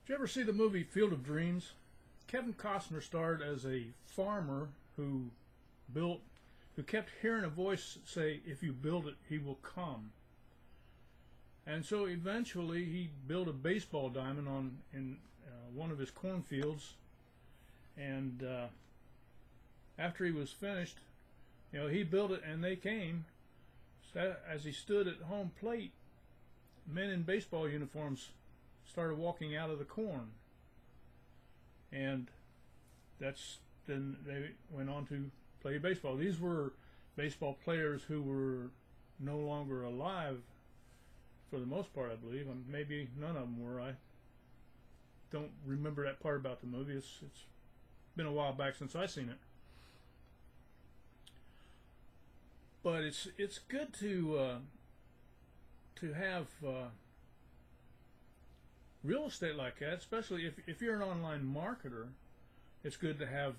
Did you ever see the movie Field of Dreams? Kevin Costner starred as a farmer built, who kept hearing a voice say, "If you build it, he will come." And so eventually he built a baseball diamond in one of his cornfields, and after he was finished, he built it and they came. So as he stood at home plate, men in baseball uniforms started walking out of the corn, and then they went on to play baseball. These were baseball players who were no longer alive for the most part, I believe. Maybe none of them were. I don't remember that part about the movie. It's been a while back since I've seen it. But it's good to have real estate like that, especially if you're an online marketer. It's good to have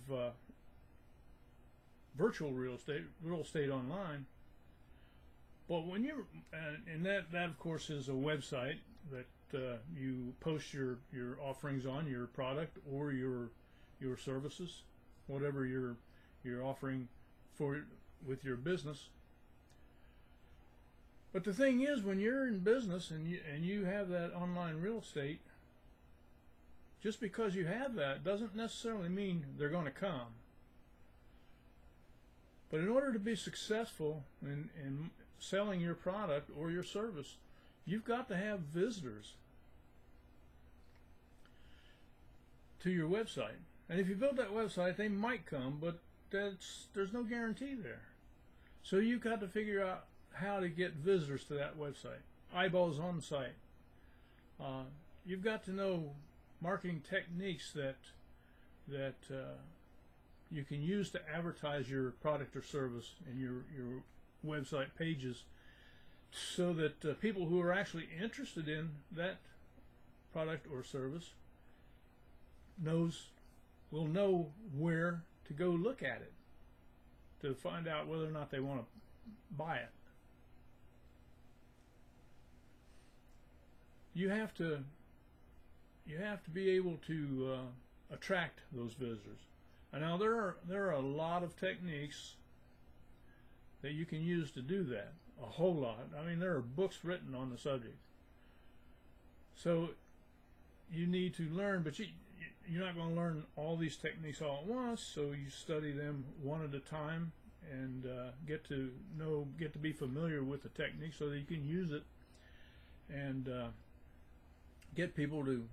virtual real estate online. But when you're, and that of course is a website that you post your offerings on, your product or your services, whatever you're offering with your business. But the thing is, when you're in business and you have that online real estate, just because you have that doesn't necessarily mean they're going to come. But in order to be successful in selling your product or your service, you've got to have visitors to your website. And if you build that website, they might come, but there's no guarantee there. So you've got to figure out how to get visitors to that website, eyeballs on site. You've got to know marketing techniques that you can use to advertise your product or service in your website pages, so that people who are actually interested in that product or service will know where to go look at it to find out whether or not they want to buy it. You have to be able to attract those visitors. And now there are a lot of techniques that you can use to do that. A whole lot. I mean, there are books written on the subject. So you need to learn, but you're not going to learn all these techniques all at once. So you study them one at a time and get to be familiar with the technique so that you can use it and get people to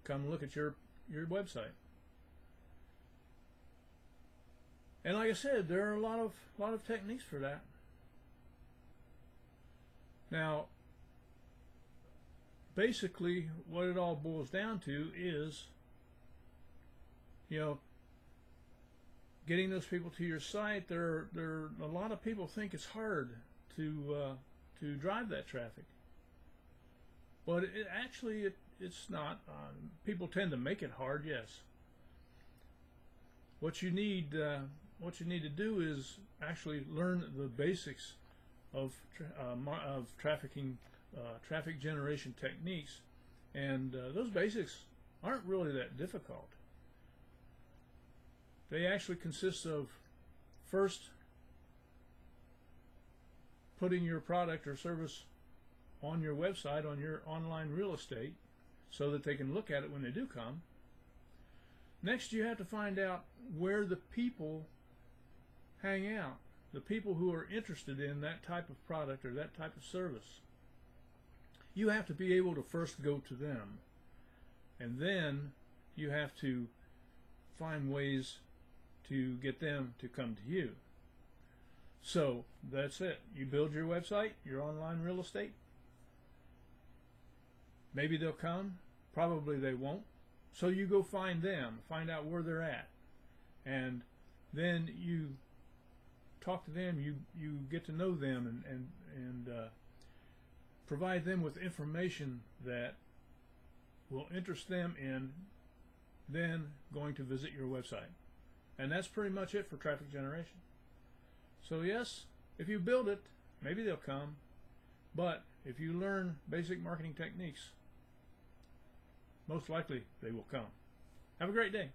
come look at your website. And like I said, there are a lot of techniques for that. Now, basically, what it all boils down to is, getting those people to your site. There a lot of people think it's hard to drive that traffic, but it's not. People tend to make it hard. Yes. What you need to do is actually learn the basics of traffic generation techniques, and those basics aren't really that difficult. They actually consist of first putting your product or service on your website, on your online real estate, so that they can look at it when they do come. Next, you have to find out where the people hang out, the people who are interested in that type of product or that type of service. You have to be able to first go to them, and then you have to find ways to get them to come to you. So that's it. You build your website, your online real estate. Maybe they'll come, probably they won't. So you go find them, find out where they're at, and then you talk to them, you get to know them, and provide them with information that will interest them in then going to visit your website. And that's pretty much it for traffic generation. So yes, if you build it, maybe they'll come, but if you learn basic marketing techniques, most likely they will come. Have a great day.